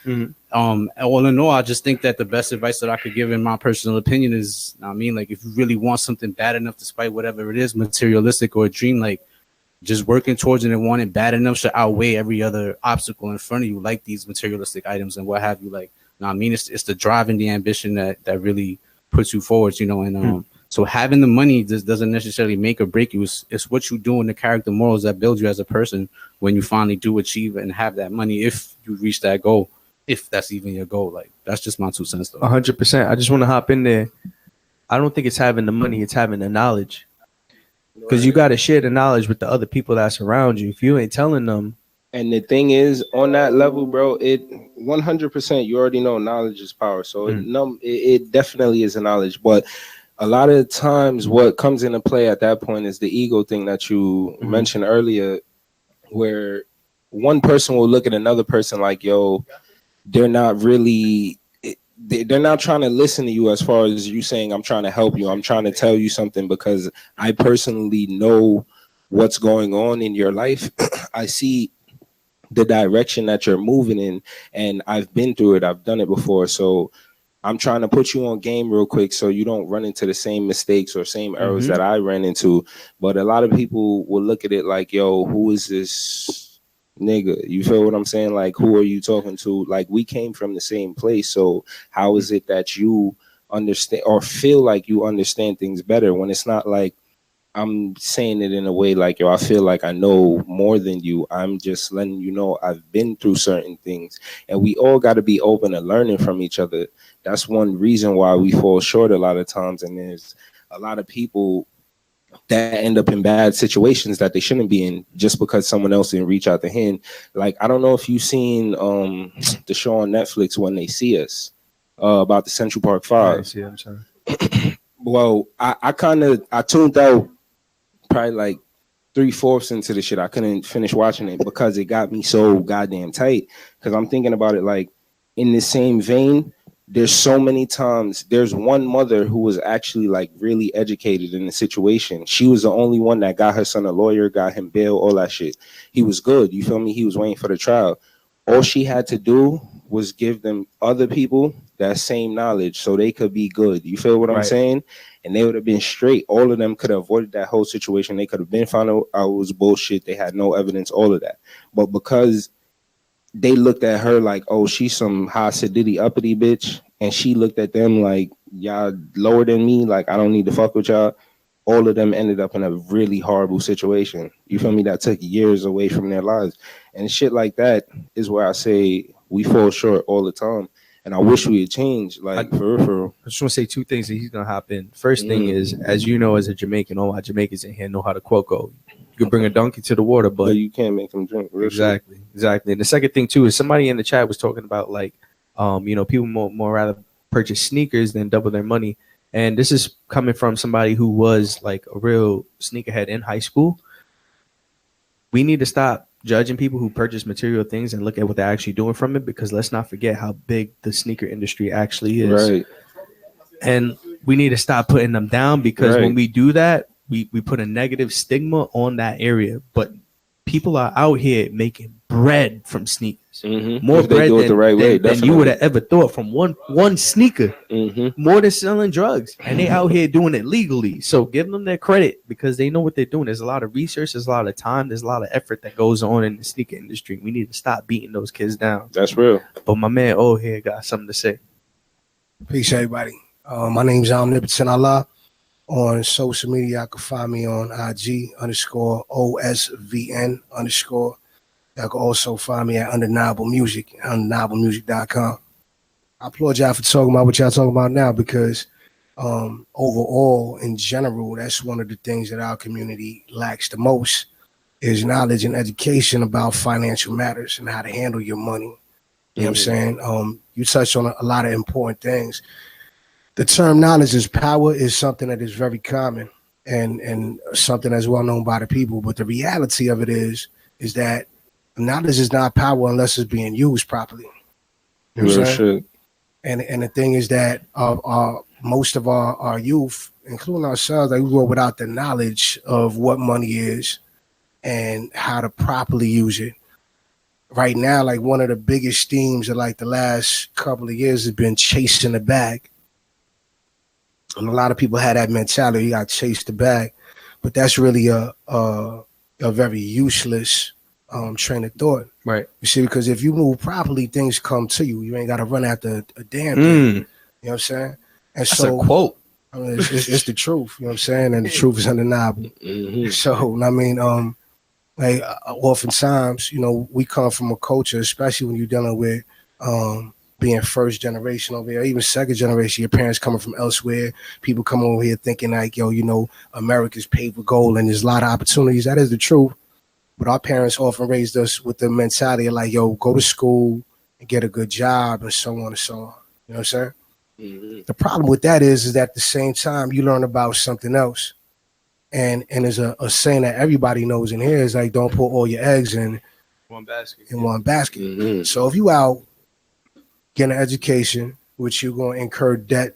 all in all, I just think that the best advice that I could give, in my personal opinion, is, like if you really want something bad enough, despite whatever it is, materialistic or a dream, like just working towards it and wanting it bad enough should outweigh every other obstacle in front of you, like these materialistic items and what have you. Like, it's the drive and the ambition that really puts you forward, So having the money doesn't necessarily make or break you. It's what you do and the character morals that build you as a person when you finally do achieve and have that money, if you reach that goal, if that's even your goal. Like, that's just my 2 cents, though. 100%. I just want to hop in there. I don't think it's having the money. It's having the knowledge. Because you got to share the knowledge with the other people that surround you. If you ain't telling them. And the thing is, on that level, bro, it 100%, you already know knowledge is power. So it definitely is a knowledge. But a lot of times what comes into play at that point is the ego thing that you mentioned earlier, where one person will look at another person like, yo, they're not trying to listen to you as far as you saying, I'm trying to help you. I'm trying to tell you something because I personally know what's going on in your life. I see the direction that you're moving in, and I've been through it. I've done it before. So I'm trying to put you on game real quick so you don't run into the same mistakes or same errors that I ran into. But a lot of people will look at it like, yo, who is this nigga? You feel what I'm saying? Like, who are you talking to? Like, we came from the same place. So how is it that you understand or feel like you understand things better when it's not like I'm saying it in a way like, yo, I feel like I know more than you. I'm just letting you know I've been through certain things. And we all got to be open and learning from each other. That's one reason why we fall short a lot of times. And there's a lot of people that end up in bad situations that they shouldn't be in just because someone else didn't reach out to him. Like, I don't know if you've seen the show on Netflix, When They See Us, about the Central Park Five. I'm sorry. Well, I tuned out probably like 3/4 into the shit. I couldn't finish watching it because it got me so goddamn tight. Because I'm thinking about it like in the same vein. There's so many times. There's one mother who was actually like really educated in the situation. She was the only one that got her son a lawyer, got him bail, all that shit. He was good. You feel me? He was waiting for the trial. All she had to do was give them other people that same knowledge so they could be good. You feel what I'm saying? And they would have been straight. All of them could have avoided that whole situation. They could have been found out it was bullshit. They had no evidence, all of that. But because they looked at her like, oh, she's some high sedity uppity bitch, and she looked at them like, y'all lower than me, like I don't need to fuck with y'all. All of them ended up in a really horrible situation. You feel me? That took years away from their lives. And shit like that is where I say we fall short all the time. And I wish we had changed. Like, for real. I just want to say two things that he's going to hop in. First thing is, as you know, as a Jamaican, all my Jamaicans in here know how to quote. You can bring a donkey to the water, but you can't make them drink. Exactly. And the second thing, too, is somebody in the chat was talking about, like, people more rather purchase sneakers than double their money. And this is coming from somebody who was like a real sneakerhead in high school. We need to stop judging people who purchase material things and look at what they're actually doing from it, because let's not forget how big the sneaker industry actually is. Right. And we need to stop putting them down, because when we do that, we put a negative stigma on that area. But people are out here making bread from sneakers. More bread than you would have ever thought from one sneaker. More than selling drugs. And they out here doing it legally. So give them their credit, because they know what they're doing. There's a lot of research, there's a lot of time, there's a lot of effort that goes on in the sneaker industry. We need to stop beating those kids down. That's real. But my man O here got something to say. Peace, everybody. My name's Omnipotent Allah. On social media, I can find me on IG_OSVN_. Y'all can also find me at Undeniable Music, undeniablemusic.com. I applaud y'all for talking about what y'all talking about now, because overall, in general, that's one of the things that our community lacks the most, is knowledge and education about financial matters and how to handle your money. You know what I'm saying? You touched on a lot of important things. The term knowledge is power is something that is very common and something that's well known by the people. But the reality of it is that knowledge is not power unless it's being used properly. You know what I'm saying? And the thing is that most of our youth, including ourselves, like, we grow without the knowledge of what money is and how to properly use it. Right now, like, one of the biggest themes of like the last couple of years has been chasing the bag. And a lot of people had that mentality, you got to chase the bag. But that's really a very useless train of thought. Right. You see, because if you move properly, things come to you. You ain't got to run after a damn thing. You know what I'm saying? And that's so, a quote. I mean, it's the truth. You know what I'm saying? And the truth is undeniable. So, I mean, like, oftentimes, you know, we come from a culture, especially when you're dealing with being first generation over here, even second generation, your parents coming from elsewhere, people come over here thinking like, yo, you know, America's paved with gold and there's a lot of opportunities. That is the truth. But our parents often raised us with the mentality of like, yo, go to school and get a good job and so on and so on. You know what I'm saying? The problem with that is that at the same time you learn about something else. And there's a saying that everybody knows in here is like, don't put all your eggs in one basket. So if you out getting an education, which you're going to incur debt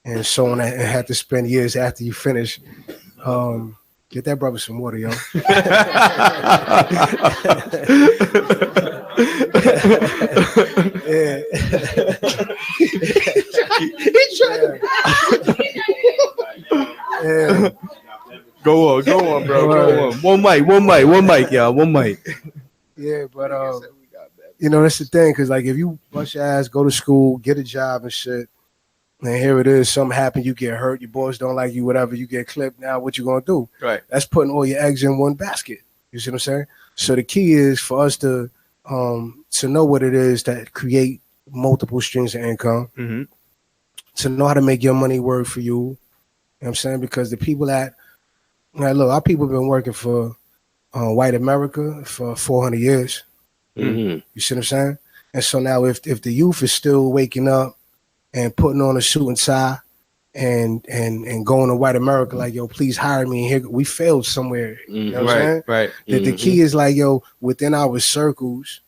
and so on, and have to spend years after you finish, get that brother some water, yo. Go on, bro. Go on. One mic, y'all. One mic. Yeah, but you know, that's the thing, because like if you bust your ass, go to school, get a job and shit, and here it is, something happened, you get hurt, your boys don't like you, whatever, you get clipped, now what you gonna do? Right. That's putting all your eggs in one basket. You see what I'm saying? So the key is for us to know what it is that create multiple streams of income, to know how to make your money work for you. You know what I'm saying? Because the people that, like, look, our people have been working for white America for 400 years. You see what I'm saying? And so now if the youth is still waking up and putting on a suit and tie and going to white America like, yo, please hire me, and here we failed somewhere. You know what I'm saying? Right. The key is like, yo, within our circles,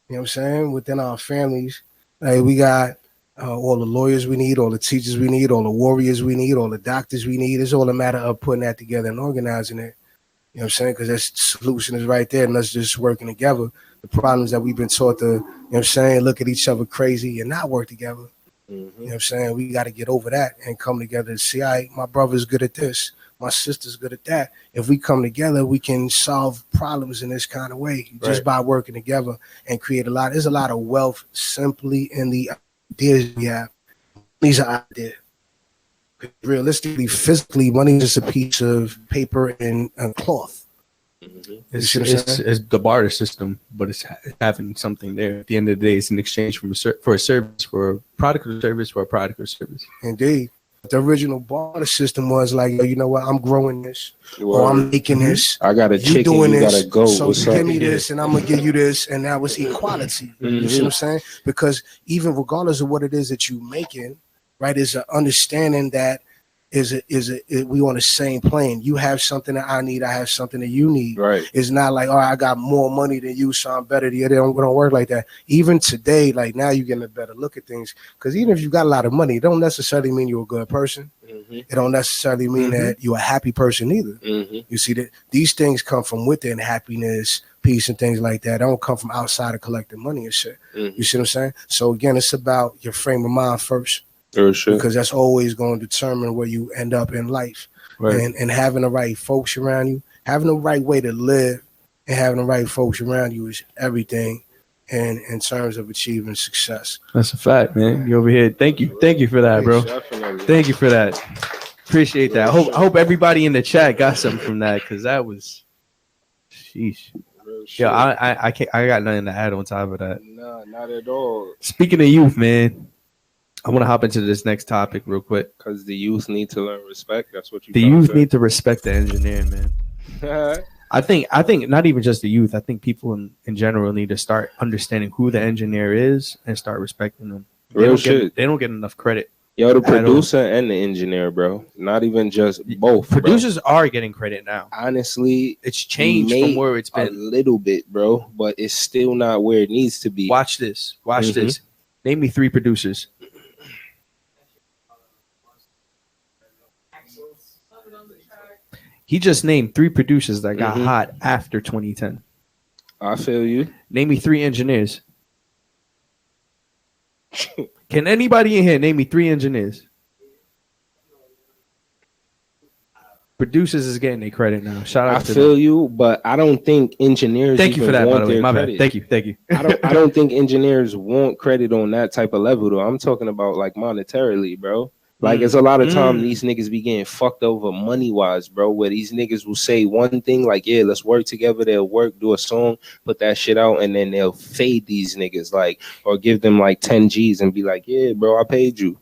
you know what I'm saying, within our families, like, we got all the lawyers we need, all the teachers we need, all the warriors we need, all the doctors we need. It's all a matter of putting that together and organizing it. You know what I'm saying? Because that solution is right there, and us just working together. The problems that we've been taught to, you know what I'm saying, look at each other crazy and not work together. You know what I'm saying? We got to get over that and come together and see, all right, my brother's good at this, my sister's good at that. If we come together, we can solve problems in this kind of way, just by working together and create a lot. There's a lot of wealth simply in the ideas we have. These are ideas. Realistically, physically, money is just a piece of paper and cloth. It's the barter system, but it's having something there. At the end of the day, it's an exchange for a service, for a product or service, for a product or service. Indeed. The original barter system was like, you know what, I'm growing this, or I'm making this. I got a chicken, you gotta go. So What's you up? give me this, and I'm gonna give you this, and that was equality. You see what I'm saying? Because even regardless of what it is that you making, right, is an understanding that we on the same plane. You have something that I need, I have something that you need. Right. It's not like, oh, I got more money than you, so I'm better than you. It don't work like that. Even today, like now you're getting a better look at things. Because even if you got a lot of money, it don't necessarily mean you're a good person. It don't necessarily mean that you're a happy person either. You see that these things come from within, happiness, peace, and things like that. They don't come from outside of collecting money and shit. You see what I'm saying? So again, it's about your frame of mind first. Because that's always going to determine where you end up in life. And having the right folks around you, having the right way to live, and having the right folks around you is everything in terms of achieving success. That's a fact, man. You over here. Thank you for that, bro. Definitely. Thank you for that. Appreciate that. I hope everybody in the chat got something from that, because that was, sheesh. Yeah, I can't. I got nothing to add on top of that. Nah, not at all. Speaking of youth, man, I want to hop into this next topic real quick. Because the youth need to learn respect. That's what you. The youth need to respect the engineer, man. I think not even just the youth. I think people in general need to start understanding who the engineer is and start respecting them. They don't get enough credit. Yo, the producer and the engineer, bro. Not even just both. Producers are getting credit now. Honestly, it's changed from where it's been a little bit, bro. But it's still not where it needs to be. Watch this. Watch this. Name me 3 producers. He just named 3 producers that got hot after 2010. I feel you. Name me 3 engineers. Can anybody in here name me 3 engineers? Producers is getting their credit now. Shout out to them. I feel you, but I don't think engineers. Thank you for that, by the way. My bad. Thank you. I don't think engineers want credit on that type of level, though. I'm talking about like monetarily, bro. Like, it's a lot of time these niggas be getting fucked over money-wise, bro, where these niggas will say one thing, like, yeah, let's work together. They'll work, do a song, put that shit out, and then they'll fade these niggas, like, or give them, like, 10 G's and be like, yeah, bro, I paid you.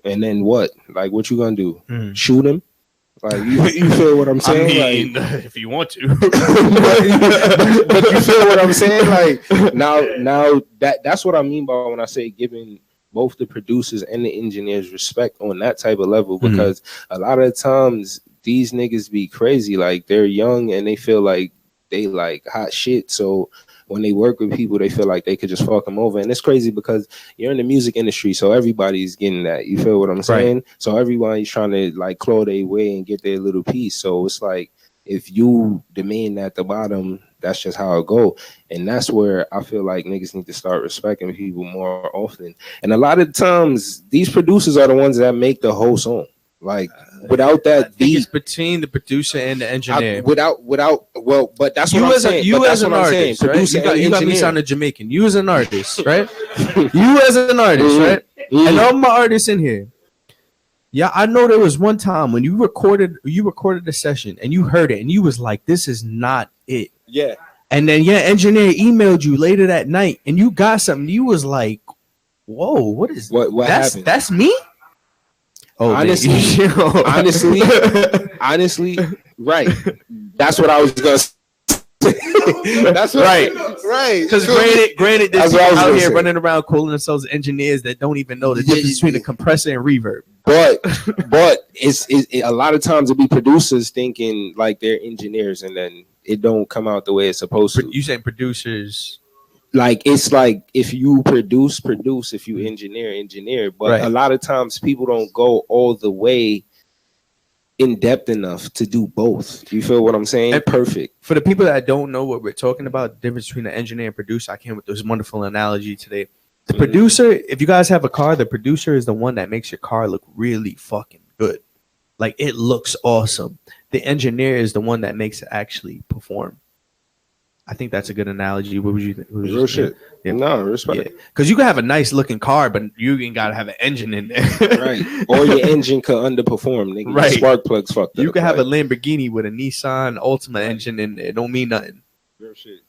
And then what? Like, what you gonna do? Shoot him? Like, you feel what I'm saying? I mean, like, if you want to. but you feel what I'm saying? Like, now that's what I mean by when I say giving both the producers and the engineers respect on that type of level, because a lot of times these niggas be crazy. Like, they're young and they feel like they like hot shit. So when they work with people, they feel like they could just fuck them over. And it's crazy because you're in the music industry, so everybody's getting that. You feel what I'm saying? Right. So everybody's trying to like claw their way and get their little piece. So it's like, if you demand at the bottom, that's just how it go. And that's where I feel like niggas need to start respecting people more often. And a lot of times, these producers are the ones that make the whole song. Like, without that beat, it's between the producer and the engineer. But that's what I'm saying. You as an artist, right? You got me sounding Jamaican. You as an artist, right? You as an artist, right? And all my artists in here. Yeah, I know there was one time when you recorded a session and you heard it and you was like, this is not it. Yeah. And then engineer emailed you later that night and you got something. You was like, whoa, what is what happened? That's me? Oh, honestly, right. That's what I was gonna say. That's right. Because granted, there's people out here running around calling themselves engineers that don't even know the difference between a compressor and reverb. But it's a lot of times it be producers thinking like they're engineers, and then it don't come out the way it's supposed to. You saying producers? Like, it's like if you produce, if you engineer. But a lot of times people don't go all the way in depth enough to do both. You feel what I'm saying? And perfect. For the people that don't know what we're talking about, the difference between an engineer and producer, I came with this wonderful analogy today. The producer, if you guys have a car, the producer is the one that makes your car look really fucking good. Like, it looks awesome. The engineer is the one that makes it actually perform. I think that's a good analogy. What would you think? Real shit. Yeah. No, respect. Because you can have a nice looking car, but you ain't gotta have an engine in there. Right. Or your engine could underperform. Nigga. Right. Spark plugs fucked up. You can have a Lamborghini with a Nissan Altima engine in there. It don't mean nothing. Real shit.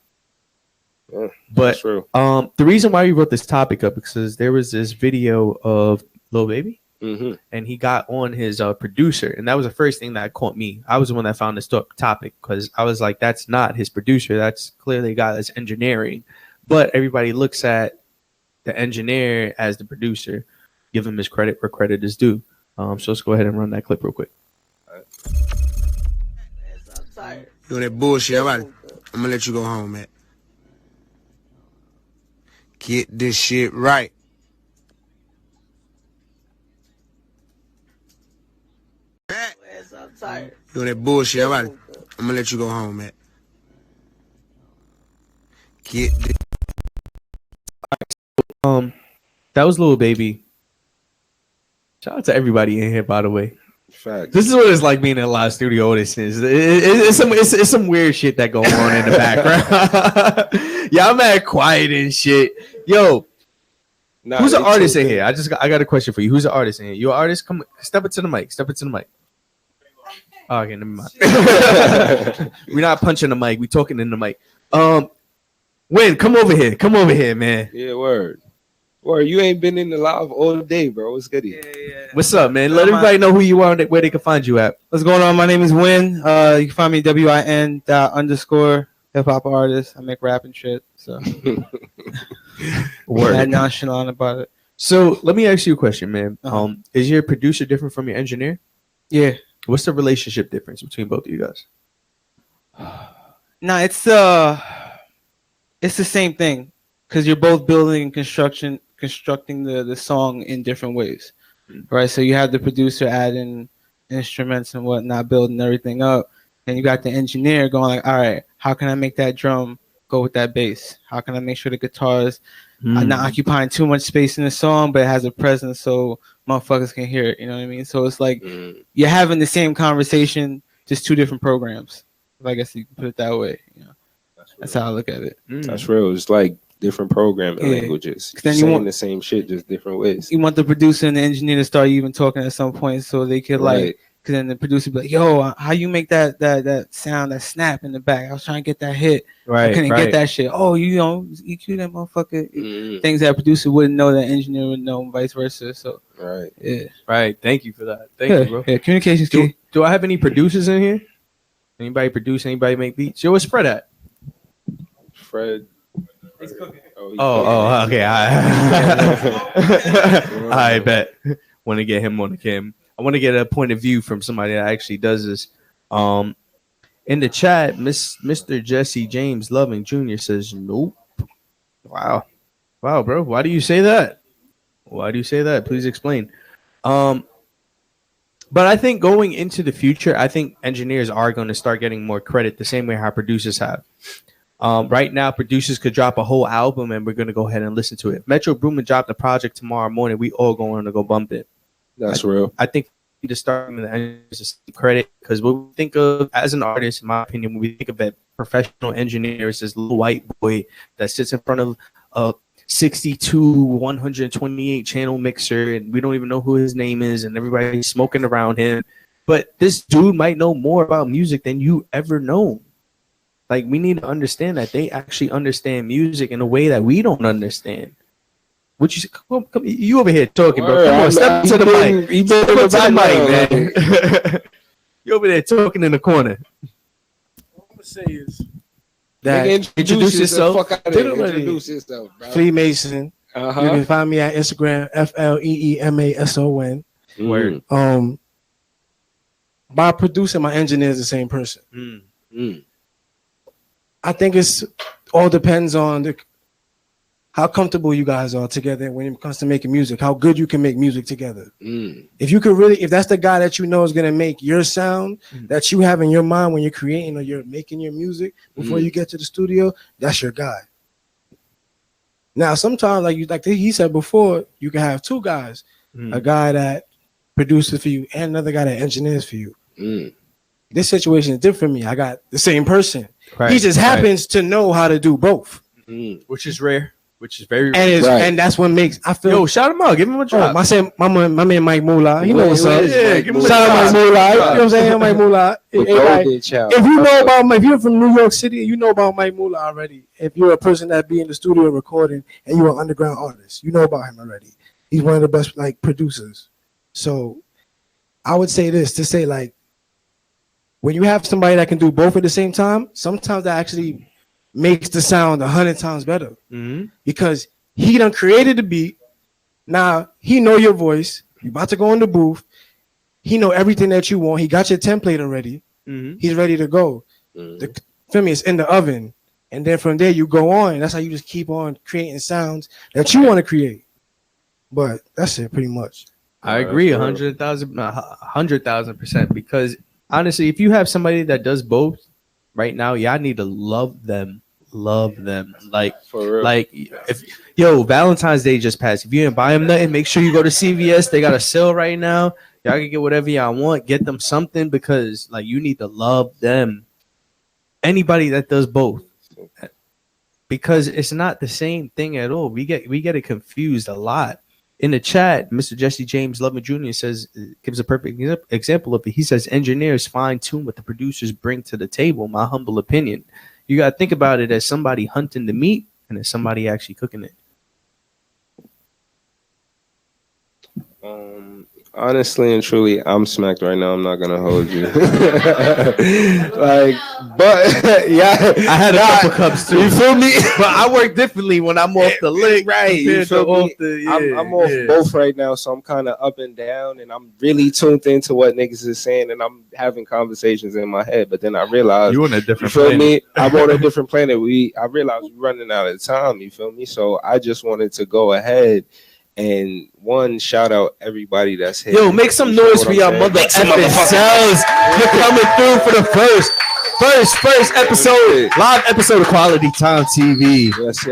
Yeah, but the reason why we wrote this topic up is because there was this video of Lil Baby. and he got on his producer, and that was the first thing that caught me. I was the one that found this topic because I was like, that's not his producer. That's clearly a guy that's engineering. But everybody looks at the engineer as the producer. Give him his credit where credit is due. So let's go ahead and run that clip real quick. Doing that bullshit. I'm gonna let you go home, man. Get this shit right. Doing that bullshit. I'm gonna let you go home, man. Get this. That was Lil Baby. Shout out to everybody in here, by the way. Fact. This is what it's like being in a live studio audiences. It's some weird shit that going on in the background. Y'all mad quiet and shit. Yo, who's an artist in here? I got a question for you. Who's an artist in here? You an artist? Come step into the mic. Step into the mic. Oh, okay, never mind. We're not punching the mic. We talking in the mic. Win, come over here. Come over here, man. Yeah, word. Or you ain't been in the live all day, bro. What's good? Yeah. What's up, man? Let everybody know who you are and where they can find you at. What's going on? My name is Win. You can find me WIN._ hip hop artist. I make rap and shit. So Word. Not nonchalant about it. So let me ask you a question, man. Is your producer different from your engineer? Yeah. What's the relationship difference between both of you guys? Nah, it's the same thing because you're both building and constructing the song in different ways, right? So you have the producer adding instruments and whatnot, building everything up, and you got the engineer going like, all right, how can I make that drum go with that bass? How can I make sure the guitars are not occupying too much space in the song, but it has a presence so motherfuckers can hear it? You know what I mean? So it's like you're having the same conversation, just two different programs. I guess you can put it that way. You know, that's how I look at it. That's real. It's like different programming languages. Then you want the same shit, just different ways. You want the producer and the engineer to start even talking at some point so they could like, because then the producer be like, yo, how you make that sound, that snap in the back? I was trying to get that hit. Right. I couldn't get that shit. Oh, you know, EQ that motherfucker. Things that a producer wouldn't know, that engineer would know, and vice versa. So, yeah. Right. Thank you for that. Thank you, bro. Yeah, communication's key. Do I have any producers in here? Anybody produce? Anybody make beats? Yo, where's Fred at? Fred. Oh, okay. I bet. Want to get him on the cam. I want to get a point of view from somebody that actually does this. In the chat, Mr. Jesse James Loving Jr. says, nope. Wow, bro. Why do you say that? Please explain. But I think going into the future, I think engineers are going to start getting more credit the same way how producers have. Right now, producers could drop a whole album and we're going to go ahead and listen to it. Metro Boomin dropped a project tomorrow morning. We all going to go bump it. That's real. I think we need to start with the engineers credit, because what we think of as an artist, in my opinion, when we think of a professional engineer, it's this little white boy that sits in front of a 62 128 channel mixer, and we don't even know who his name is, and everybody's smoking around him. But this dude might know more about music than you ever known. Like, we need to understand that they actually understand music in a way that we don't understand. What you come, you over here talking, bro? Come on, step to the mic. Step to the mic, man. You over there talking in the corner. What I'm gonna say is that introduce yourself. Introduce yourself, bro. Flea Mason. You can find me at Instagram, FLEEMASON. Word. My producer, my engineer is the same person. I think it's all depends on how comfortable you guys are together when it comes to making music, how good you can make music together. If you could really, if that's the guy that you know is gonna make your sound that you have in your mind when you're creating or you're making your music before you get to the studio, that's your guy. Now, sometimes, like he said before, you can have two guys, a guy that produces for you and another guy that engineers for you. This situation is different for me. I got the same person. He just happens to know how to do both, which is rare. Which is very and and that's what makes I feel. Yo, shout him out, give him a drop. My man Mike Moolah, he knows what's up. Yeah, give him a shout out Mike Moolah. You know what I'm saying, Mike Moolah. If you know about if you're from New York City, you know about Mike Moolah already. If you're a person that be in the studio recording and you're an underground artist, you know about him already. He's one of the best producers. So I would say this to say like when you have somebody that can do both at the same time, sometimes that actually makes the sound 100 times better because he done created the beat. Now he know your voice. You about to go in the booth. He know everything that you want. He got your template already. He's ready to go. Feel me? It's in the oven, and then from there you go on. That's how you just keep on creating sounds that you want to create. But that's it, pretty much. I agree, 100,000%. Because honestly, if you have somebody that does both right now, y'all need to love them. Like for real. Like if Valentine's Day just passed. If you didn't buy them nothing, make sure you go to CVS. They got a sale right now. Y'all can get whatever y'all want. Get them something because like you need to love them. Anybody that does both, because it's not the same thing at all. We get it confused a lot. In the chat, Mr. Jesse James Lovin Jr. says, gives a perfect example of it. He says, engineers fine tune what the producers bring to the table. My humble opinion. You got to think about it as somebody hunting the meat and as somebody actually cooking it. Honestly and truly, I'm smacked right now. I'm not gonna hold you. Like, but yeah, I had a couple cups too. You feel me? But I work differently when I'm off the lick, right? You feel me? I'm off both right now, so I'm kind of up and down, and I'm really tuned into what niggas is saying, and I'm having conversations in my head. But then I realize you on a different. You feel me? I'm on a different planet. I realized we're running out of time. You feel me? So I just wanted to go ahead. And one shout out everybody that's here. Yo, make some noise for y'all mother effing selves. You're coming through for the first episode, live episode of Quality Time TV. Yes.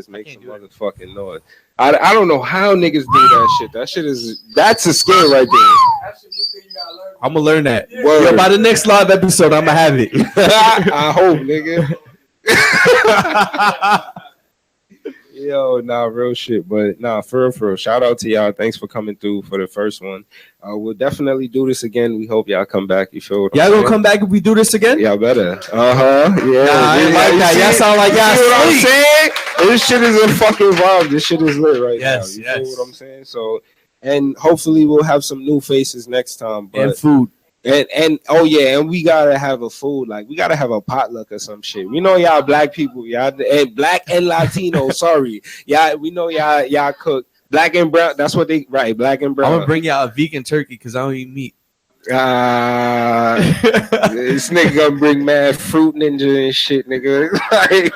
Make some motherfucking noise. I don't know how niggas do that shit. That's a skill right there. I'm gonna learn that. Yo, by the next live episode, I'm gonna have it. I hope, nigga. Yo, nah, real shit. But nah, for real. Shout out to y'all. Thanks for coming through for the first one. We'll definitely do this again. We hope y'all come back. You feel what y'all gonna come back if we do this again? Y'all better. Yeah. Nah, I ain't like that. Y'all sound like y'all what I'm saying? This shit is a fucking vibe. This shit is lit right now. You yes. feel what I'm saying? So, and hopefully we'll have some new faces next time. But, and food. And oh yeah, and we gotta have a food, like we gotta have a potluck or some shit. We know y'all black people, y'all and black and Latino. Sorry, we know y'all cook black and brown. That's what they right, black and brown. I'm gonna bring y'all a vegan turkey because I don't eat meat. This nigga gonna bring mad fruit ninja and shit, nigga. Like,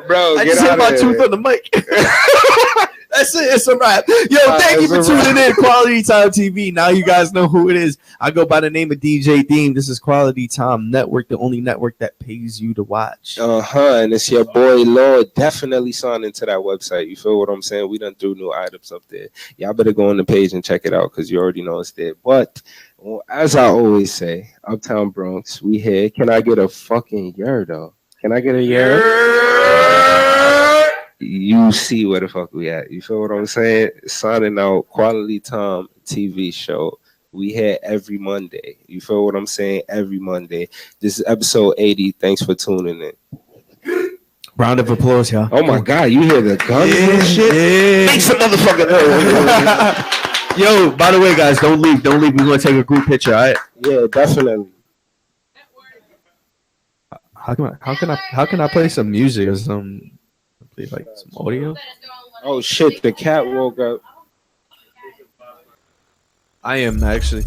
bro, I get just out hit my of tooth on the mic. That's it. It's a wrap. Yo, thank you for tuning in. Quality Time TV. Now you guys know who it is. I go by the name of DJ Deem. This is Quality Time Network, the only network that pays you to watch. And it's your boy Lord. Definitely sign into that website. You feel what I'm saying? We done threw new items up there. Y'all better go on the page and check it out because you already know it's there. But as I always say, Uptown Bronx, we here. Can I get a fucking year though? Can I get a year? You see where the fuck we at. You feel what I'm saying? Signing out. Quality Time TV show. We here every Monday. You feel what I'm saying? Every Monday. This is episode 80. Thanks for tuning in. Round of applause, y'all. Oh my God, you hear the guns and shit? Yeah. Make some motherfucking noise. Yo, by the way, guys, don't leave. We're gonna take a group picture, all right? Yeah, definitely. How can I play some music or some like some audio? Oh shit, the cat woke up. I am actually.